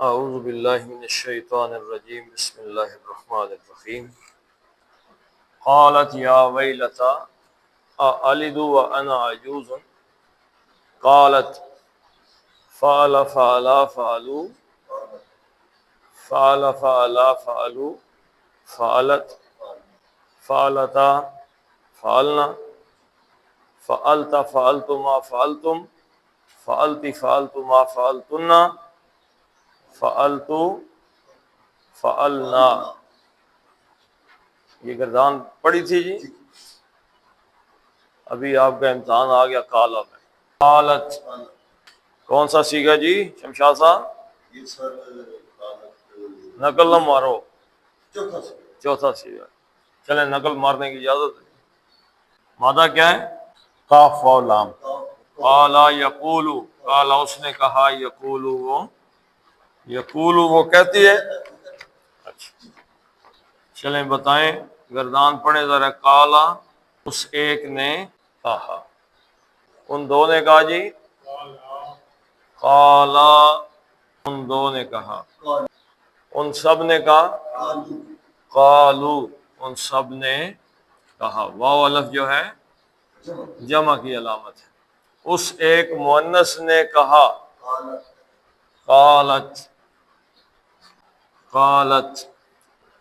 اعوذ باللہ من الشیطان الرجیم بسم اللہ الرحمن الرحیم قالت یا ویلتا أألد وأنا عجوز قالت فعل فعلا فعلوا فعل فعلا فعلوا فعلت فعلتا فعلنا فعلت فعلت ما فعلتم فعلت فعلت ما فعلتن فعلت فعلنا۔ یہ گردان پڑی تھی جی، ابھی آپ کا امتحان آ گیا کالا میں۔ قالت کون سا سیگا جی شمشاد صاحب؟ یہ سر نقل نہ مارو، چوتھا سیگا۔ چلیں نقل مارنے کی اجازت ہے۔ مادہ کیا ہے؟ قاف و لام۔ قالا یقولو، قالا اس نے کہا، یقولو وہ کہتی ہے۔ اچھا چلیں بتائیں، گردان پڑھیں ذرا۔ قالا اس ایک نے کہا، ان دو نے کہا جی، قالا ان دو نے کہا، ان سب نے کہا، قالو ان سب نے کہا۔ واو الف جو ہے جمع کی علامت ہے۔ اس ایک مؤنث نے کہا، قالت قالت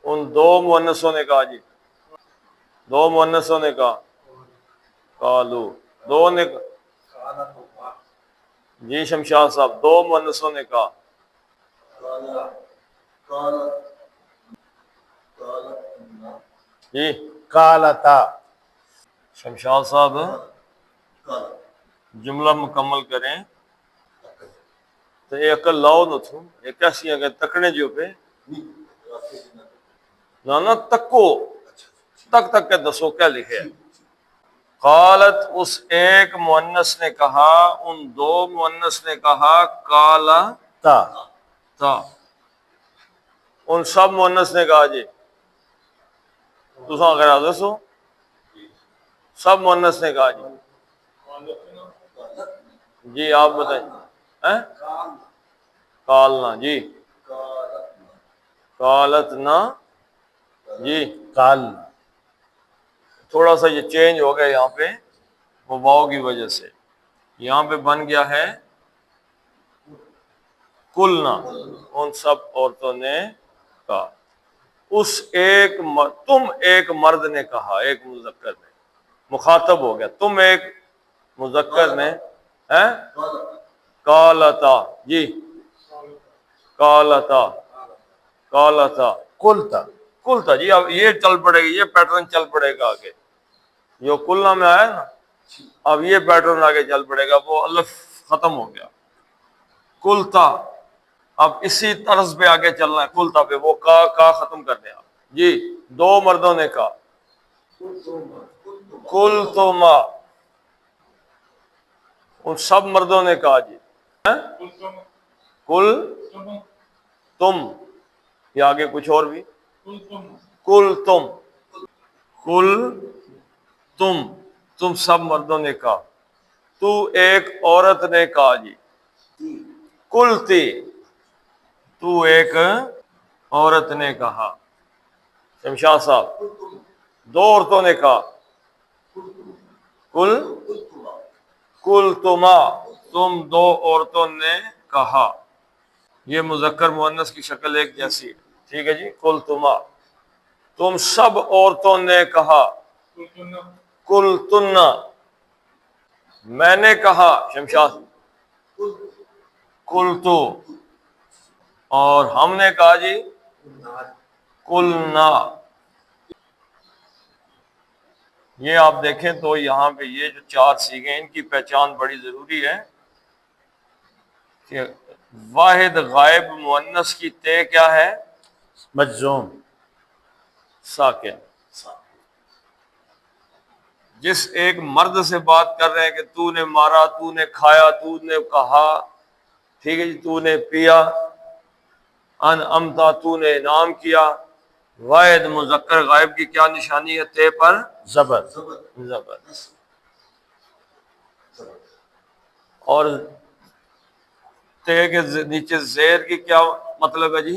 ان دو مؤنثوں نے کہا جی، دو مؤنثوں نے کہا، قالو دو نے جی شمشاد صاحب، دو مؤنثوں نے کہا، جی قالتا۔ شمشاد صاحب جملہ مکمل کریں تو ایک لاؤ نہ تھو ایک ایسی اگر تکنے جو پہ نہ تکو تک تک کے دسو کیا لکھے ہے۔ قالت اس ایک مؤنث نے کہا، ان دو مؤنث نے کہا، قالا تا تا ان سب مؤنث نے کہا جی، تساں اگر دسو سب مؤنث نے کہا جی۔ جی آپ بتائیں۔ قالنا جی، قالت نا جی، قال۔ تھوڑا سا یہ چینج ہو گیا یہاں پہ وہ واو کی وجہ سے، یہاں پہ بن گیا ہے کلنا ان سب عورتوں نے کہا۔ اس ایک تم ایک مرد نے کہا، ایک مذکر نے، مخاطب ہو گیا، تم ایک مذکر نے قالتا جی، قالتا قالتا قلتا۔ قلتا جی۔ اب یہ چل پڑے گی، یہ پیٹرن چل پڑے گا آگے، جو قلنا میں آیا نا اب یہ پیٹرن آگے چل پڑے گا، وہ الف ختم ہو گیا۔ قلتا اب اسی طرز پہ آگے چلنا ہے، قلتا پہ وہ کا ختم کر دیں آپ جی۔ دو مردوں نے کہا، قلتما ان سب مردوں نے کہا جی، کل تم، یہ آگے کچھ اور بھی، کل تم سب مردوں نے کہا۔ تو ایک عورت نے کہا جی، قلتی تو ایک عورت نے کہا۔ شمشاد صاحب دو عورتوں نے کہا، قلتما تم دو عورتوں نے کہا۔ یہ مذکر مؤنث کی شکل ایک جیسی ہے، ٹھیک ہے جی۔ قلتما تم سب عورتوں نے کہا، قلتن میں نے کہا، شمشاد قلتو اور ہم نے کہا جی، قلنا۔ یہ آپ دیکھیں تو یہاں پہ یہ جو چار سیغے ہیں ان کی پہچان بڑی ضروری ہے کہ واحد غائب مؤنث کی تے کیا ہے؟ مجزوم۔ ساکن۔ جس ایک مرد سے بات کر رہے ہیں کہ تو نے مارا، تو نے کھایا، تو نے کہا، ٹھیک ہے جی، تو نے پیا، انعمتا تو نے انعام کیا، واحد مذکر غائب کی کیا نشانی ہے؟ تے پر زبر۔ زبر۔ اور تے کے نیچے زیر کی کیا مطلب ہے جی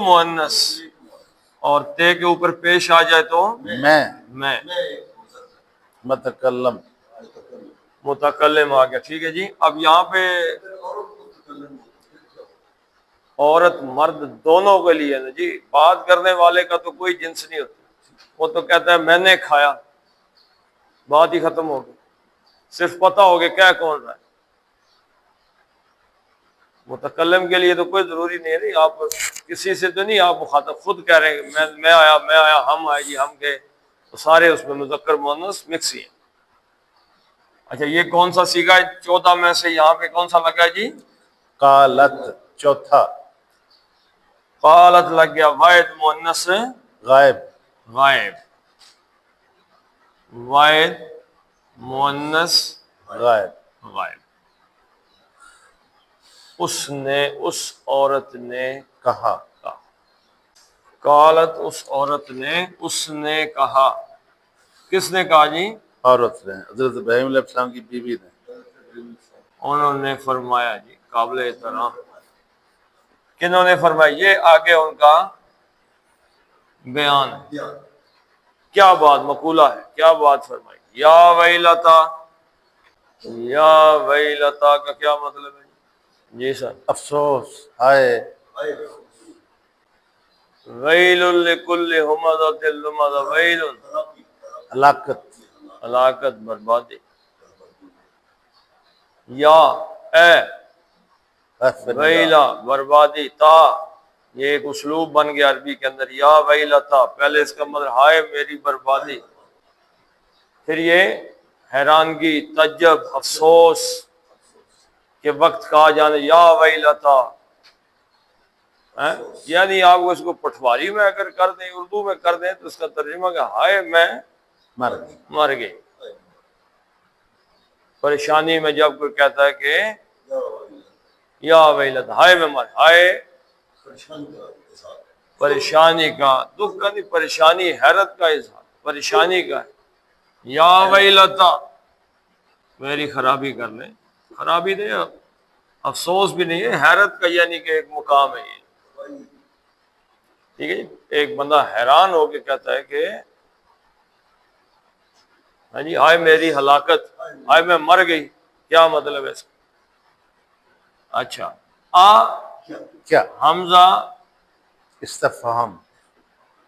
مؤنث، اور تے کے اوپر پیش آ جائے تو میں، متکلم متکلم آ گیا، ٹھیک ہے جی۔ اب یہاں پہ عورت مرد دونوں کے لیے نا جی، بات کرنے والے کا تو کوئی جنس نہیں ہوتا، وہ تو کہتا ہے میں نے کھایا، بات ہی ختم ہو گئی، صرف پتہ ہو گیا کیا کون رہا ہے۔ متکلم کے لیے تو کوئی ضروری نہیں ہے، نہیں آپ کسی سے تو نہیں آپ مخاطب، خود کہہ رہے ہیں میں آیا ہم آئے جی ہم گئے، تو سارے اس میں مذکر مؤنث مکس ہی ہیں۔ اچھا یہ کون سا سیگا ہے 14 میں سے یہاں پہ کون سا لگا ہے جی؟ قالت چوتھا قالت لگ گیا، واحد مؤنث غائب غائب، واحد مؤنث غائب غائب۔ اس نے، اس عورت نے کہا کہا، قالت اس عورت نے، اس نے کہا، کس نے کہا جی؟ عورت نے حضرت ابراہیم علیہ السلام کی بیوی نے انہوں نے فرمایا جی، قابل احترام، کنہوں نے فرمایا؟ یہ آگے ان کا بیان ہے، کیا بات مقولہ ہے، کیا بات فرمائی؟ یا ویلتا، یا ویلتا کا کیا مطلب ہے جی سر؟ افسوس ہائے ویل لکل ہمزۃ لمزہ، ویل ہلاکت ہلاکت بربادی، یا اے ویلا بربادی، تا یہ ایک اسلوب بن گیا عربی کے اندر، یا ویلتا پہلے اس کا مطلب ہائے میری بربادی، پھر یہ حیرانگی، تعجب، افسوس کہ وقت کہا جانے یا ویلتا، یعنی آپ اس کو پٹواری میں اگر کر دیں، اردو میں کر دیں تو اس کا ترجمہ کہ ہائے میں مر گئی مر گئی۔ پریشانی میں جب کوئی کہتا ہے کہ یا ویلتا، ہائے میں مر، ہائے پریشانی کا، دکھ کا نہیں، پریشانی حیرت کا اظہار، پریشانی کا ہے، یا ویلتا میری خرابی کر لیں، خرابی نہیں، افسوس بھی نہیں ہے، حیرت کا یعنی کہ ایک مقام ہے یہ، ٹھیک ہے جی۔ ایک بندہ حیران ہو کے کہتا ہے کہ ہاں جی ہائے میری ہلاکت، ہائے میں مر گئی، کیا مطلب ہے اس کا؟ اچھا کیا حمزہ استفہام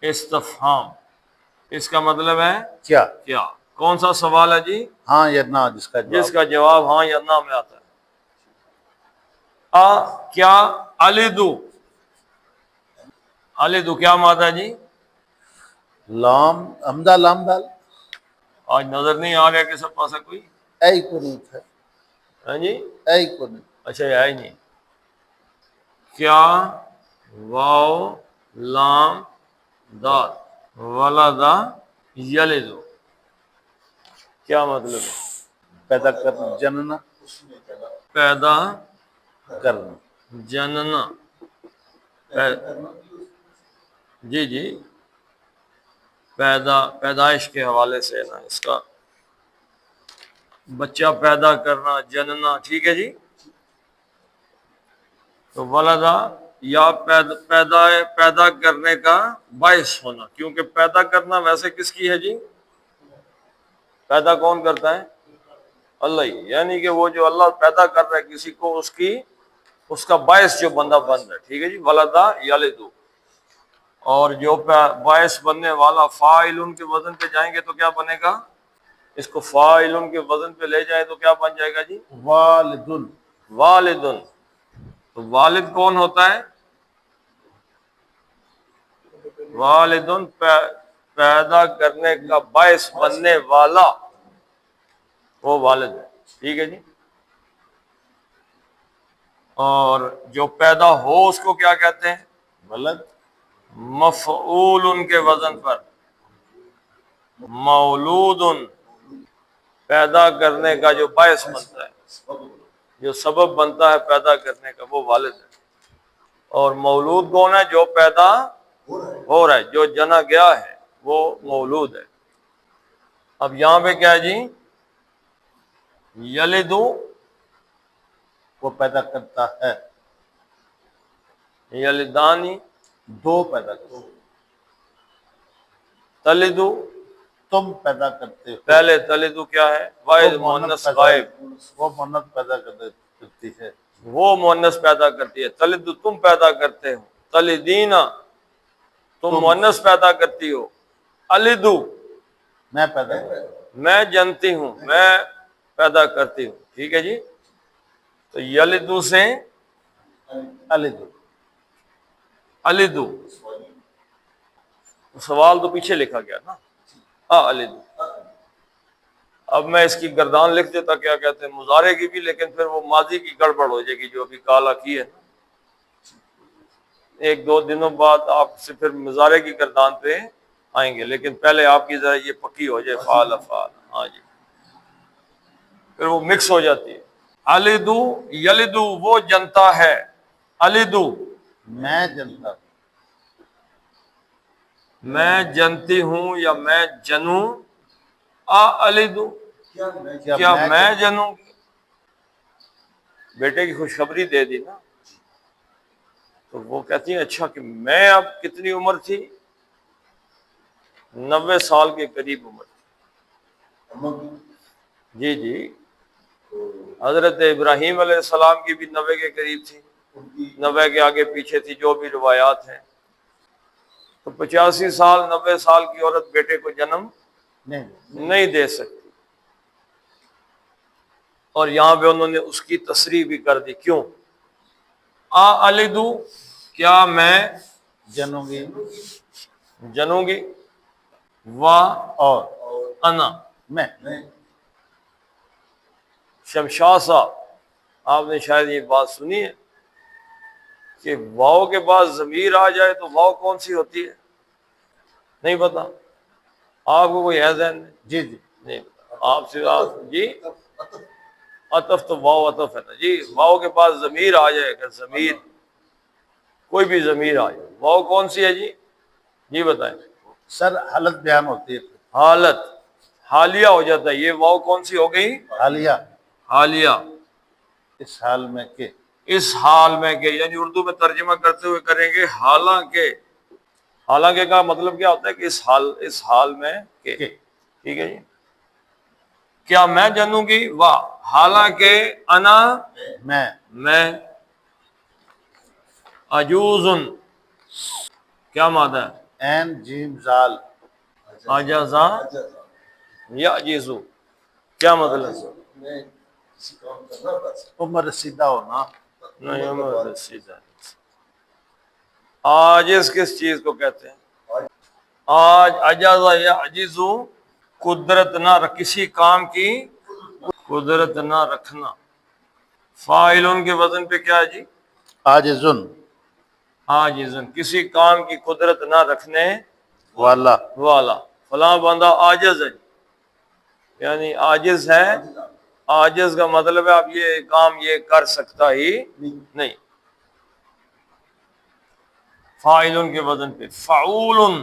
استفہام، اس کا مطلب ہے کیا کیا؟ کون سا سوال ہے جی؟ ہاں یا نہ جس کا جس جواب کا جواب ہاں یا نہ میں آتا ہے۔ کیا الدو، الدو کیا مادہ جی؟ لام حمزہ لام دال آج نظر نہیں آ گیا کہ سب پاسا کوئی؟ اے کو نہیں تھا ہاں جی اے کو نہیں اچھا یہ ہے ہی نہیں۔ کیا واو لام دال ولدا یلدو، کیا مطلب ہے؟ پیدا کرنا جننا پیدا کرنا جننا، جی جی، پیدائش کے حوالے سے نا اس کا بچہ پیدا کرنا، جننا، ٹھیک ہے جی۔ تو ولدا یا پیدا کرنے کا باعث ہونا، کیونکہ پیدا کرنا ویسے کس کی ہے جی؟ پیدا کون کرتا ہے؟ اللہ ہی، یعنی کہ وہ جو اللہ پیدا کر رہا ہے کسی کو، اس کا باعث جو بندہ بن رہا ہے، ٹھیک ہے جی، ولدا یلدو۔ اور جو باعث بننے والا فاعل کے وزن پہ جائیں گے تو کیا بنے گا؟ اس کو فاعل کے وزن پہ لے جائیں تو کیا بن جائے گا جی؟ والدن والدن۔ تو والد کون ہوتا ہے؟ والدن پیدا کرنے کا باعث بننے والا، وہ والد ہے، ٹھیک ہے جی۔ اور جو پیدا ہو اس کو کیا کہتے ہیں؟ ولد مفعول ان کے وزن پر، مولود، پیدا کرنے کا جو باعث بنتا ہے، جو سبب بنتا ہے پیدا کرنے کا، وہ والد ہے۔ اور مولود کون ہے؟ جو پیدا ہو رہا ہے، جو جنا گیا ہے وہ مولود ہے۔ اب یہاں پہ کیا ہے جی؟ یلدو، وہ پیدا کرتا ہے یلدانی دو پیدا کرتے ہو، تلدو تم پیدا کرتے ہو، پہلے تلدو کیا ہے؟ واحد وہ مؤنث پیدا- غائب، وہ مونت پیدا کرتی ہے، وہ مؤنث پیدا کرتی ہے. تلدو تم پیدا کرتے ہو، تلدینا تم مؤنث پیدا کرتی ہو، الدو میں پیدا کرتا ہوں، میں جنتی ہوں، میں پیدا کرتی ہوں. ٹھیک ہے جی. تو یلدو سے الدو الدو، سوال تو پیچھے لکھا گیا نا، الدو. اب میں اس کی گردان لکھ دیتا کیا کہتے ہیں مضارع کی بھی، لیکن پھر وہ ماضی کی گڑبڑ ہو جائے گی جو ابھی کالا کی ہے. ایک دو دنوں بعد آپ سے پھر مضارع کی گردان پہ آئیں گے، لیکن پہلے آپ کی ذرا یہ پکی ہو جائے فعال افعال. ہاں جی، پھر وہ مکس ہو جاتی ہے. الدو یلدو وہ جنتا ہے، الدو میں جنتا ہوں، میں جنتی ہوں یا میں جنوں، الدو کیا میں جنوں گی. بیٹے کی خوشخبری دے دی نا، تو وہ کہتی ہیں اچھا کہ میں اب کتنی عمر تھی؟ 90 سال کے قریب عمر تھی. جی جی، حضرت ابراہیم علیہ السلام کی بھی 90 کے قریب تھی، 90 کے آگے پیچھے تھی جو بھی روایات ہیں. تو 85 سال 90 سال کی عورت بیٹے کو جنم نہیں دے سکتی. اور یہاں پہ انہوں نے اس کی تصریح بھی کر دی. کیوں؟ الدو کیا میں جنوں گی، جنوں گی، اور انا میں شمشاد صاحب آپ نے شاید یہ بات سنی ہے کہ واؤ کے بعد ضمیر آ جائے تو واؤ کون سی ہوتی ہے؟ نہیں پتا آپ کو؟ کوئی ہے ذہن میں؟ جی جی نہیں پتا آپ سے جی عطف تو واؤ عطف ہے نا جی. واؤ کے بعد ضمیر آ جائے، اگر ضمیر کوئی بھی ضمیر آ جائے، واؤ کون سی ہے جی؟ جی بتائیں. سر حالت بیان ہوتی ہے، حالت، حالیہ ہو جاتا ہے. یہ واؤ کون سی ہو گئی؟ حالیہ، حالیہ. اس حال میں کہ، اس حال میں کہ، یعنی اردو میں ترجمہ کرتے ہوئے کریں گے حالانکہ. حالانکہ کا مطلب کیا ہوتا ہے کہ اس حال میں کہ. ٹھیک ہے جی. کیا میں جانوں گی؟ واہ حالانکہ انا میں عجوزن کیا مادہ ہے؟ این جیم زال، عجزا یا عجیزو کیا مطلب ہے؟ عمر رسیدہ ہونا، نہیں عمر رسیدہ. عاجز کس چیز کو کہتے ہیں؟ آج عجزا یا عجیزو قدرت نہ کسی کام کی قدرت نہ رکھنا. فاعلون کے وزن پہ کیا ہے جی؟ عاجزن عاجزن کسی کام کی قدرت نہ رکھنے والا، والا. فلاں بندہ عاجز ہے، یعنی عاجز ہے. عاجز کا مطلب ہے اب یہ کام یہ کر سکتا ہی نہیں. فاعلن کے وزن پہ فعولن،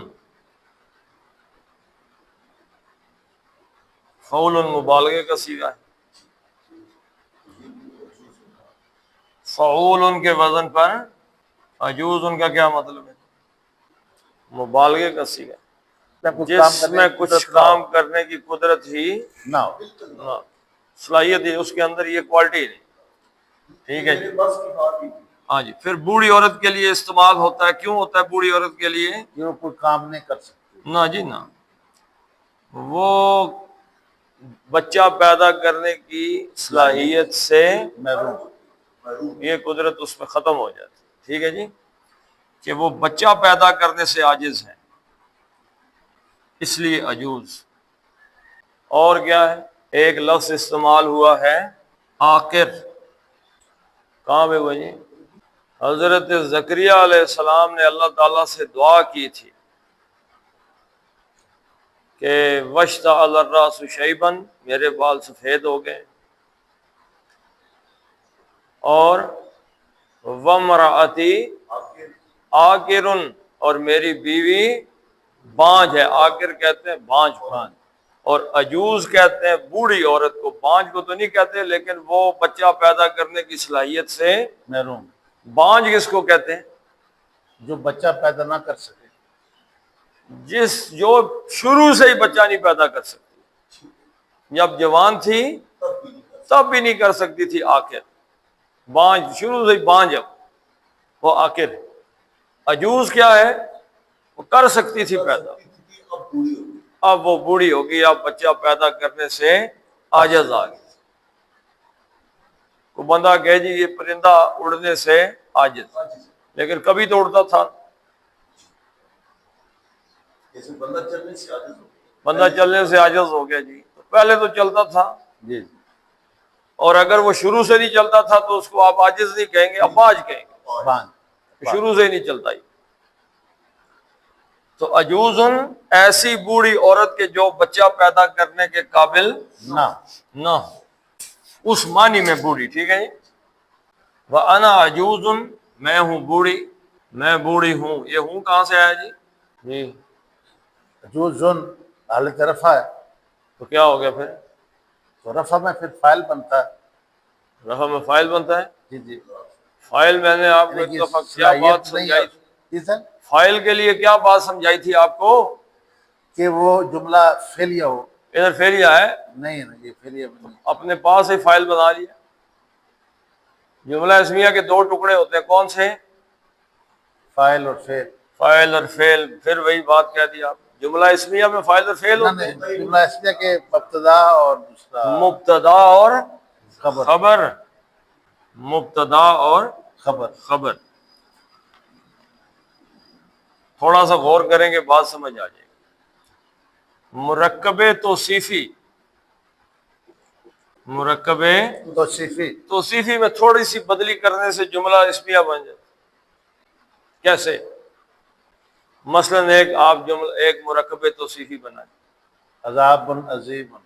فعول مبالغے کا صیغہ ہے. فعول ان کے وزن پر عجوز ان کا کیا مطلب ہے؟ مبالغے کا صیغہ، جس میں کچھ کام کرنے کی قدرت ہی نہ ہو، نہ، صلاحیت ہے اس کے اندر، یہ کوالٹی نہیں. ٹھیک ہے جی. ہاں جی. پھر بوڑھی عورت کے لیے استعمال ہوتا ہے. کیوں ہوتا ہے بوڑھی عورت کے لیے؟ کہ وہ کوئی کام نہیں کر سکتی، نہ جی نہ، وہ بچہ پیدا کرنے کی صلاحیت سے محروم، یہ قدرت اس میں ختم ہو جاتی. ٹھیک ہے جی. کہ وہ بچہ پیدا کرنے سے عاجز ہے، اس لیے عجوز. اور کیا ہے؟ ایک لفظ استعمال ہوا ہے عاقر. کہاں پہ وہ جی؟ حضرت زکریا علیہ السلام نے اللہ تعالیٰ سے دعا کی تھی کہ واشتعل الراس شیبا، میرے بال سفید ہو گئے، اور وامرأتی عاقر، اور میری بیوی بانجھ ہے. عاقر کہتے ہیں بانجھ کو، اور عجوز کہتے ہیں بوڑھی عورت کو. بانجھ کو تو نہیں کہتے، لیکن وہ بچہ پیدا کرنے کی صلاحیت سے محروم، بانجھ کس کو کہتے ہیں؟ جو بچہ پیدا نہ کر سکے، جو شروع سے ہی بچہ نہیں پیدا کر سکتی، جب جوان تھی تب بھی نہیں کر سکتی تھی، آخر بانج، شروع سے ہی بانج، وہ آخر عجوز کیا ہے، وہ کر سکتی تھی پیدا، اب وہ بوڑھی ہوگی، اب بچہ پیدا کرنے سے عاجز آ گئی۔ کو بندہ کہے جی یہ پرندہ اڑنے سے عاجز، لیکن کبھی تو اڑتا تھا، بندہ چلنے سے عاجز ہو گیا جی، پہلے تو چلتا تھا، جی اور اگر وہ شروع سے نہیں چلتا تھا تو اس کو آپ عاجز نہیں کہیں گے، افاج کہیں گے، بانج، شروع سے ہی نہیں چلتا ہی۔ تو عجوزن ایسی بوڑھی عورت کے جو بچہ پیدا کرنے کے قابل نہ، نہ ہو، اس معنی میں بوڑھی، ٹھیک ہے جی۔ وَأَنَا عَجُوزٌ، میں ہوں بوڑھی، میں بوڑھی ہوں، یہ ہوں کہاں سے آیا جی؟ جی جو زن حالت رفع ہے، تو کیا ہو گیا پھر؟ تو رفع میں پھر فاعل بنتا ہے۔ رفع میں فاعل بنتا ہے؟ جی جی، فاعل میں نے آپ کو یعنی ایک کہ دفعہ کیا بات صلاحیت نہیں سمجھائی تھی؟ ہے جی سر، فاعل کے لیے کیا بات سمجھائی تھی آپ کو؟ کہ وہ جملہ فعلیہ ہو، ادھر فعلیہ ہے، نہیں نہیں یہ فعلیہ میں نہیں، اپنے پاس ہی فاعل بنا لیا۔ جملہ اسمیہ کے دو ٹکڑے ہوتے ہیں، کون سے؟ فاعل اور فعل۔ فاعل اور فعل، پھر وہی بات کہہ دی آپ، جملہ اسمیہ میں فاعل اور فعل نہ ہوتے ہیں، نہیں، جملہ اسمیہ کے مبتدا اور دوسرا مبتدا اور خبر، خبر، مبتدا اور خبر۔ خبر۔ تھوڑا سا غور کریں گے بات سمجھ آ جائے گی۔ مرکب توصیفی، مرکب توصیفی، توصیفی میں تھوڑی سی بدلی کرنے سے جملہ اسمیہ بن جاتا، کیسے؟ مثلا ایک مرکب توصیفی بنائیں، عذاب عظیم،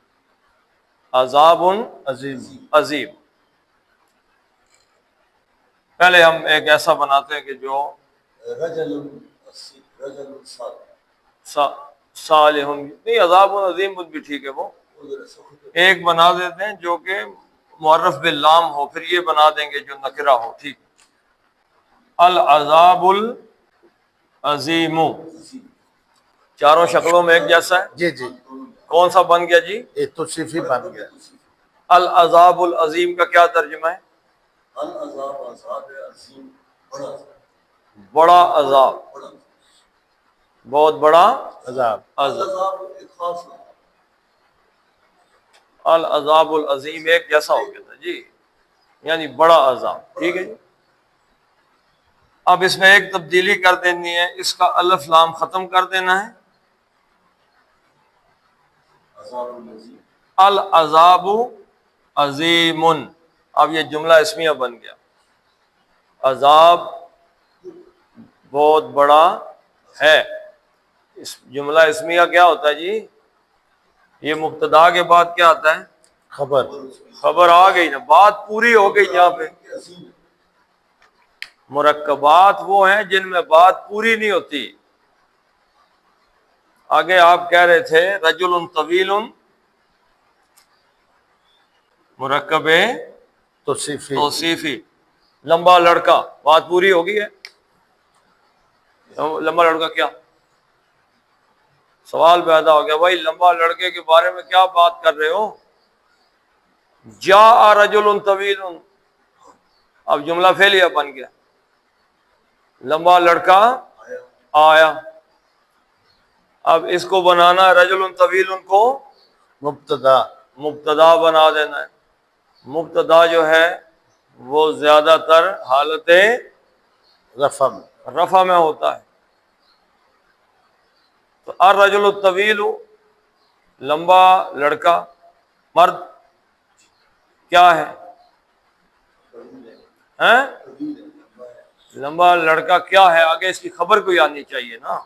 عذاب عظیم، عظیم۔ پہلے ہم ایک ایسا بناتے ہیں کہ جو صالح، نہیں عذاب عظیم بھی ٹھیک ہے، وہ ایک بنا دیتے ہیں جو کہ معرف باللام ہو، پھر یہ بنا دیں گے جو نکرہ ہو، ٹھیک۔ العذاب العظیم، چاروں شکلوں میں ایک جیسا ہے، جی جی، کون سا بن گیا جی؟ یہ توصیفی بن گیا۔ العذاب العظیم کا کیا ترجمہ ہے؟ بڑا عذاب، بہت بڑا عذاب، عذاب۔ العذاب العظیم ایک جیسا ہو گیا تھا جی، یعنی بڑا عذاب، ٹھیک ہے جی۔ اب اس میں ایک تبدیلی کر دینی ہے، اس کا الف لام ختم کر دینا ہے، العذاب عظیم، اب یہ جملہ اسمیہ بن گیا، عذاب بہت بڑا ہے۔ اس جملہ اسمیہ کیا ہوتا ہے جی؟ یہ مبتدا کے بعد کیا آتا ہے؟ خبر، خبر آ گئی نا، بات پوری ہو گئی یہاں پہ۔ مرکبات وہ ہیں جن میں بات پوری نہیں ہوتی۔ آگے آپ کہہ رہے تھے رجل طویل، مرکب توصیفی، توصیفی، لمبا لڑکا، بات پوری ہو گئی ہے۔ لمبا لڑکا کیا؟ سوال پیدا ہو گیا، بھائی لمبا لڑکے کے بارے میں کیا بات کر رہے ہو؟ جاء رجل طویل، اب جملہ فعلیہ بن گیا، لمبا لڑکا آیا۔ اب اس کو بنانا رجل طویل کو مبتدا، مبتدا بنا دینا ہے۔ مبتدا جو ہے وہ زیادہ تر حالت رفع میں، رفع میں ہوتا ہے۔ تو الرجل الطویل، لمبا لڑکا، مرد کیا ہے؟ ہیں؟ لمبا لڑکا کیا ہے؟ آگے اس کی خبر کوئی آنی چاہیے نا،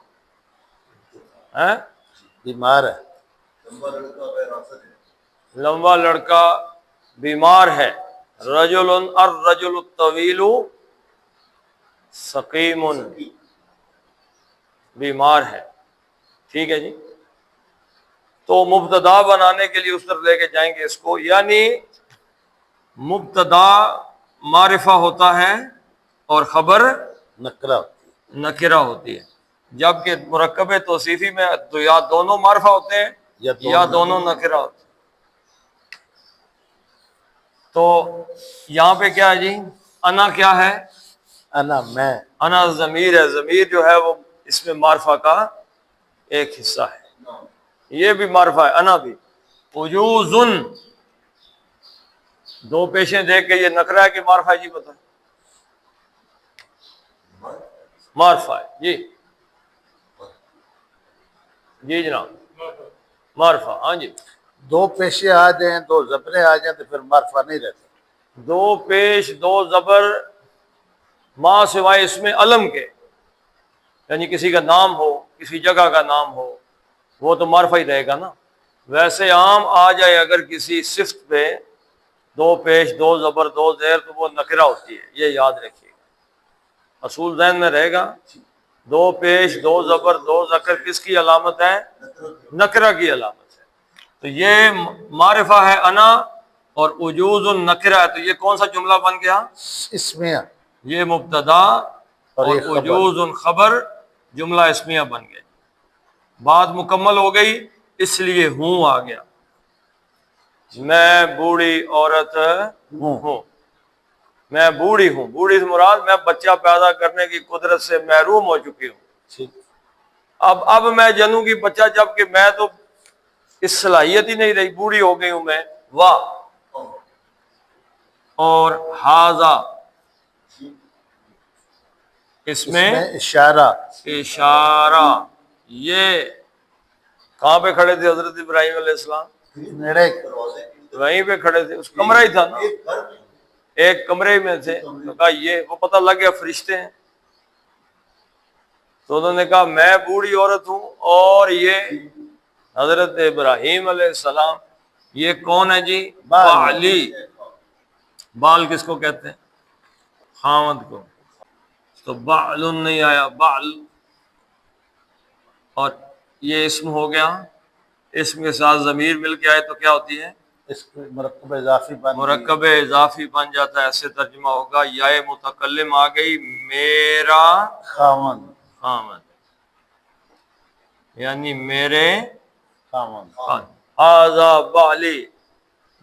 ہیں؟ بیمار ہے، لمبا لڑکا بیمار ہے۔ رجل الرجل الطویل سقیم، بیمار ہے، ٹھیک ہے جی۔ تو مبتدا بنانے کے لیے اس طرف لے کے جائیں گے اس کو، یعنی مبتدا معرفہ ہوتا ہے اور خبر نکرہ، نکرہ ہوتی ہے، جبکہ مرکب توصیفی میں تو یا دونوں معرفہ ہوتے ہیں یا دونوں نکرہ ہوتے ہیں۔ تو یہاں پہ کیا ہے جی؟ انا کیا ہے؟ انا میں، انا ضمیر ہے، ضمیر جو ہے وہ اس میں معرفہ کا ایک حصہ ہے، یہ بھی معرفہ ہے، انا بھی۔ عجوزن، دو پیشیں دیکھ کے یہ نکرہ ہے کہ معرفہ ہے جی؟ بتا، معرفہ ہے جی، جی جناب، معرفہ، ہاں جی۔ دو پیشے آ جائیں، دو زبریں آ جائیں تو پھر معرفہ نہیں رہتا۔ دو پیش دو زبر ما سوائے اس میں علم کے، یعنی کسی کا نام ہو، کسی جگہ کا نام ہو، وہ تو معرفہ ہی رہے گا نا۔ ویسے عام آ جائے اگر کسی صفت پہ دو پیش دو زبر دو زیر تو وہ نکرہ ہوتی ہے، یہ یاد رکھیے گا، اصول ذہن میں رہے گا۔ دو پیش دو زبر دو ذکر کس کی علامت ہے؟ نکرہ کی علامت ہے۔ تو یہ معرفہ ہے انا، اور عجوز النکرہ ہے، تو یہ کون سا جملہ بن گیا؟ اسمیہ، یہ مبتدا اور یہ خبر۔ عجوز خبر جملہ اسمیہ بن گئے۔ بات مکمل ہو گئی، اس لیے ہوں آ گیا، میں بوڑھی عورت ہوں، میں بوڑھی ہوں، بوڑھی سے مراد میں بچہ پیدا کرنے کی قدرت سے محروم ہو چکی ہوں۔ ٹھیک، اب میں جنوں کی بچہ، جب کہ میں تو اس صلاحیت ہی نہیں رہی، بوڑھی ہو گئی ہوں میں۔ واہ، اور ہاذا اس میں اشارہ، اشارہ، یہ کہاں پہ کھڑے تھے حضرت ابراہیم علیہ السلام؟ نیڑے، وہیں پہ کھڑے تھے، اس کمرہ ہی تھا نا، ایک کمرے میں تھے، تو کہا یہ، وہ پتہ لگ گیا فرشتے ہیں، تو انہوں نے کہا میں بوڑھی عورت ہوں اور یہ حضرت ابراہیم علیہ السلام۔ یہ کون ہے جی؟ بالی۔ بال کس کو کہتے ہیں؟ خاوند کو، تو بعل نہیں آیا، بعل، اور یہ اسم ہو گیا، اسم کے ساتھ ضمیر مل کے آئے تو کیا ہوتی ہے؟ اس کو مرکب اضافی بن گئی۔ مرکب اضافی بن جاتا ہے، ایسے ترجمہ ہوگا، یا متکلم آ گئی، میرا خاوند، خامد، یعنی میرے خاوند، ہذا بالی،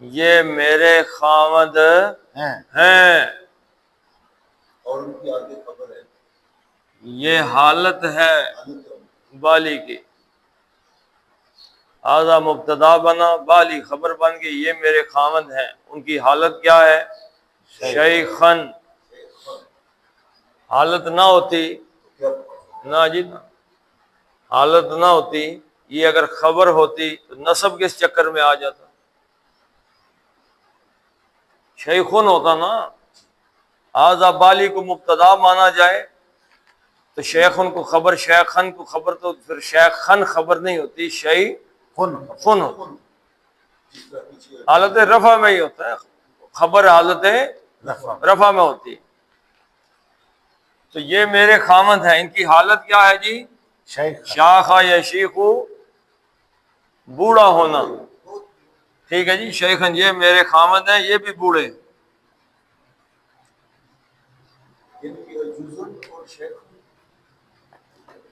یہ میرے خامد ہیں، ہیں، اور ان کی آگے خبر ہے، یہ حالت ہے بالی کی۔ ہذا مبتدا بنا، بالی خبر بن گئی، یہ میرے خامد ہیں، ان کی حالت کیا ہے؟ شیخن۔ حالت نہ ہوتی، نہ جی، حالت نہ ہوتی، یہ اگر خبر ہوتی تو نسب کس چکر میں آ جاتا؟ شیخن ہوتا نا۔ ہذا بالی کو مبتدا مانا جائے تو شیخن کو خبر، شیخن کو خبر، تو پھر شیخن خبر نہیں ہوتی، شیخن ہوتی، حالت رفع میں ہی ہوتا ہے، خبر حالت رفع میں ہوتی۔ تو یہ میرے خامد ہیں، ان کی حالت کیا ہے جی؟ شیخ، شاخا یا شیخو، بوڑھا ہونا، ٹھیک ہے جی۔ شیخن، یہ میرے خامد ہیں، یہ بھی بوڑھے۔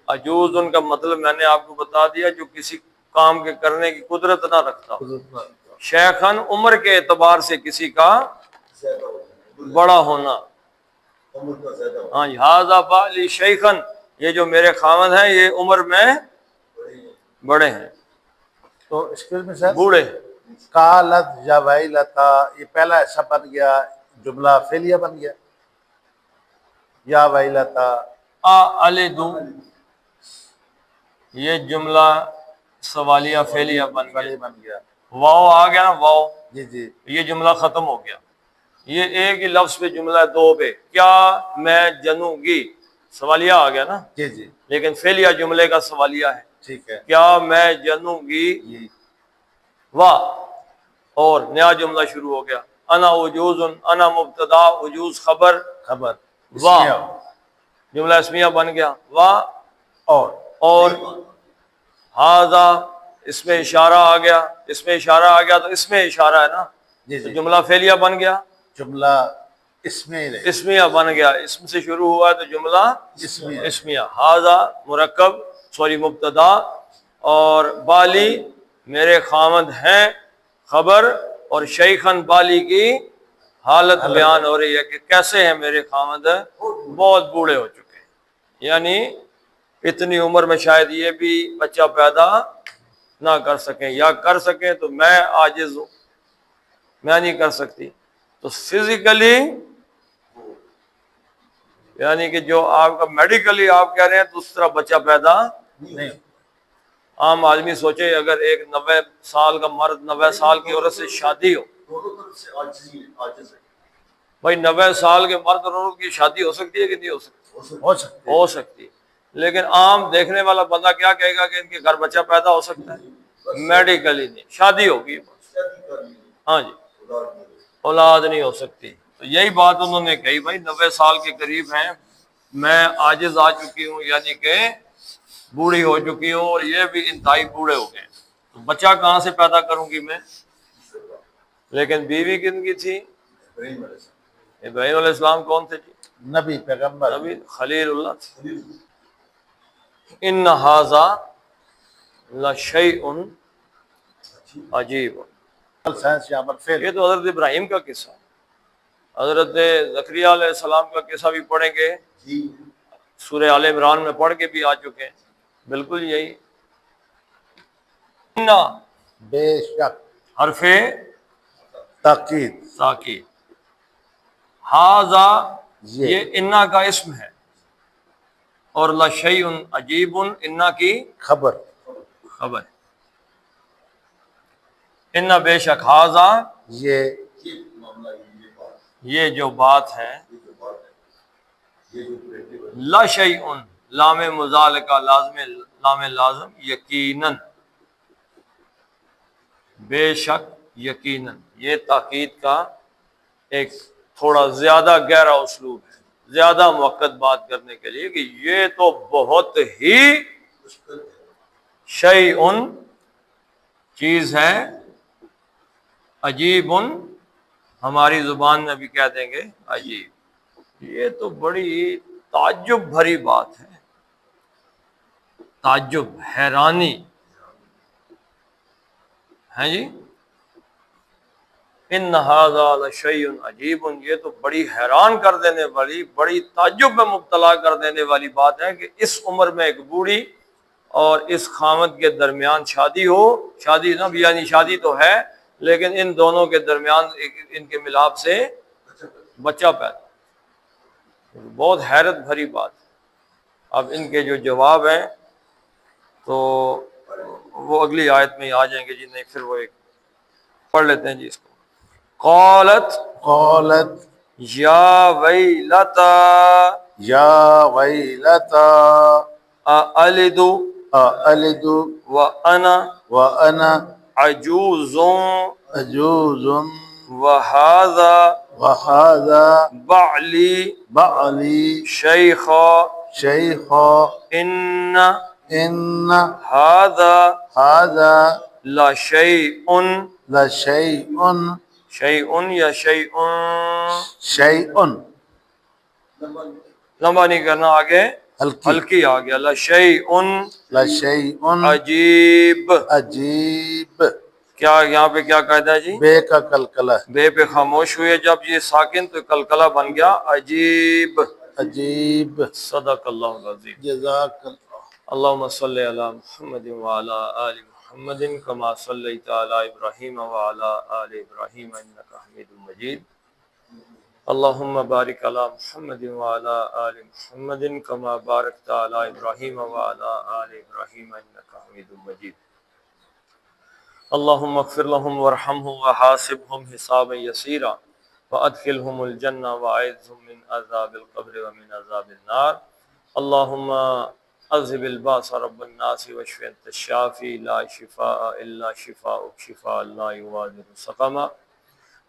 عجوز ان کا مطلب میں نے آپ کو بتا دیا، جو کسی کام کے کرنے کی قدرت نہ رکھتا۔ شیخن عمر کے اعتبار سے کسی کا بڑا ہونا، ہاں جی۔ ہذا بالی شیخن، یہ جو میرے خامد ہیں یہ عمر میں بڑے ہیں، تو اس کے میں سر بوڑھے۔ کالت یا ویلتا، یہ پہلا ایسا بن گیا، جملہ فعلیہ بن گیا، یا ویلتا، الدو، یہ جملہ سوالیہ فعلیہ بن گیا، واو آ گیا نا، واو، جی جی، یہ جملہ ختم ہو گیا۔ یہ ایک ہی لفظ پہ جملہ ہے، دو پہ، کیا میں جنوں گی، سوالیہ آ گیا نا، جی جی، لیکن فعلیہ جملے کا سوالیہ ہے، ٹھیک ہے، کیا میں جنوں گی، جی، واہ، اور نیا جملہ شروع ہو گیا، انا عجوز، انا مبتدا، عجوز خبر، خبر، واہ، جملہ اسمیہ بن گیا، واہ، اور ہاذا اس میں اشارہ آ گیا، اس میں اشارہ آ گیا تو اس میں اشارہ ہے نا، جی تو جی، جملہ فعلیہ بن گیا، جملہ اسمیہ بن گیا، اسم سے شروع ہوا ہے تو جملہ اسمیہ. ہاذا مرکب مبتدا، اور بالی میرے خامد ہیں خبر، اور شیخن بالی کی حالت بیان ہو رہی ہے کہ کیسے ہیں میرے خامد، بہت بوڑھے ہو چکے ہیں. یعنی اتنی عمر میں شاید یہ بھی بچہ پیدا نہ کر سکیں، یا کر سکیں تو میں عاجز ہوں، میں نہیں کر سکتی. تو فزیکلی یعنی کہ جو آپ کا میڈیکلی آپ کہہ رہے ہیں تو اس طرح بچہ پیدا نہیں. عام آدمی سوچے اگر ایک 90 سال کا مرد 90 سال کی عورت سے شادی ہو، بھائی 90 سال کے مرد اور عورت کی شادی ہو سکتی ہے کہ نہیں ہو سکتی؟ ہو سکتی ہے. لیکن عام دیکھنے والا بندہ کیا کہے گا کہ ان کے گھر بچہ پیدا ہو سکتا ہے؟ میڈیکلی نہیں، شادی ہوگی بس. ہاں جی، اولاد نہیں ہو سکتی. تو یہی بات انہوں نے کہی، بھائی 90 سال کے قریب ہیں، میں عاجز آ چکی ہوں، یعنی کہ بوڑھی ہو چکی ہوں، اور یہ بھی انتہائی بوڑھے ہو گئے، تو بچہ کہاں سے پیدا کروں گی میں؟ لیکن بیوی کن کی تھی؟ ابراہیم علیہ السلام. کون تھے جی؟ نبی، پیغمبر. نبی خلیل اللہ تھے. ان ھذا لشیء عجیب. سائنس یا عمل فعل. یہ تو حضرت ابراہیم کا قصہ ہے. حضرت زکریا علیہ السلام کا قصہ بھی پڑھیں گے، سورہ آل عمران میں پڑھ کے بھی آ چکے ہیں. بالکل یہی انا بے شک، حرف تاکید. تاکید. ھذا یہ یہ انا کا اسم ہے، اور لشیء عجیب انا کی خبر. خبر. انا بے شک، ھذا یہ جو بات ہے، لشیء لام مزالقہ لام لازم، یقیناً، بے شک، یقیناً. یہ تاکید کا ایک تھوڑا زیادہ گہرا اسلوب ہے، زیادہ موقت بات کرنے کے لیے، کہ یہ تو بہت ہی شیء چیز ہے، عجیب ہماری زبان میں بھی کہہ دیں گے عجیب. یہ تو بڑی تعجب بھری بات ہے، تعجب، حیرانی ہے جی. ان ھذا لشیء عجیب، یہ تو بڑی حیران کر دینے والی، بڑی تعجب میں مبتلا کر دینے والی بات ہے کہ اس عمر میں ایک بوڑھی اور اس خامد کے درمیان شادی ہو. شادی نہ بھی، یعنی شادی تو ہے لیکن ان دونوں کے درمیان ان کے ملاپ سے بچہ پیدا. بہت حیرت بھری بات ہے. اب ان کے جو جواب ہیں تو وہ اگلی آیت میں ہی آ جائیں گے جی. نہیں پھر وہ ایک پڑھ لیتے ہیں جی اس کو. قالت یا ویلتا یا ویلتا اَأَلِدُ اَأَلِدُ وَأَنَا وَأَنَا عجوز عجوز وَهَذَا وَهَذَا بَعْلِي بَعْلِي شَيْخًا شَيْخًا إِنَّ إِنَّ هَذَا هَذَا لَشَيْءٌ لَشَيْءٌ شَيْءٌ یا شَيْءٌ شَيْءٌ لمبا نہیں کرنا، آگے ہلکی آ گیا. لَشَيْءٌ لَشَيْءٌ عجیب. عجیب. کیا یہاں پہ کیا قاعدہ ہے جی؟ بے کا کلکلہ. بے پہ خاموش ہوئے جب یہ ساکن تو کلکلہ بن گیا عجیب. عجیب. صدق اللہ العظیم. جزاک اللہ. اللہم صلی علی محمد وعلی آل محمد کما صلیت علی ابراہیم وعلی آل ابراہیم انک حمید مجید. اللہم بارک علی محمد وعلی آل محمد کما بارکت علی ابراہیم وعلی آل ابراہیم انک حمید مجید. اللہم اغفر لهم وارحمهم وحاسبهم حسابا یسیرا وادخلهم الجنہ واعذهم من عذاب القبر ومن عذاب النار. اللہم اذهب الباس رب الناس واشف انت الشافی لا شفاء الا شفاءک شفاء لا یغادر سقما.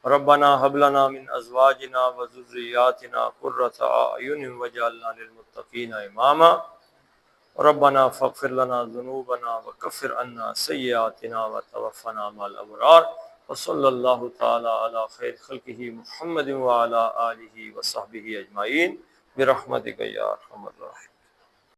ربنا هب لنا من ازواجنا وذرياتنا قرة اعین واجعلنا للمتقین اماما. ربنا فاغفر لنا ذنوبنا وكفر عنا سيئاتنا وتوفنا مع الابرار وصلی اللہ تعالی علی خیر خلقہ محمد وعلی آلہ وصحبہ اجمعین برحمتک یا ارحم الراحمین۔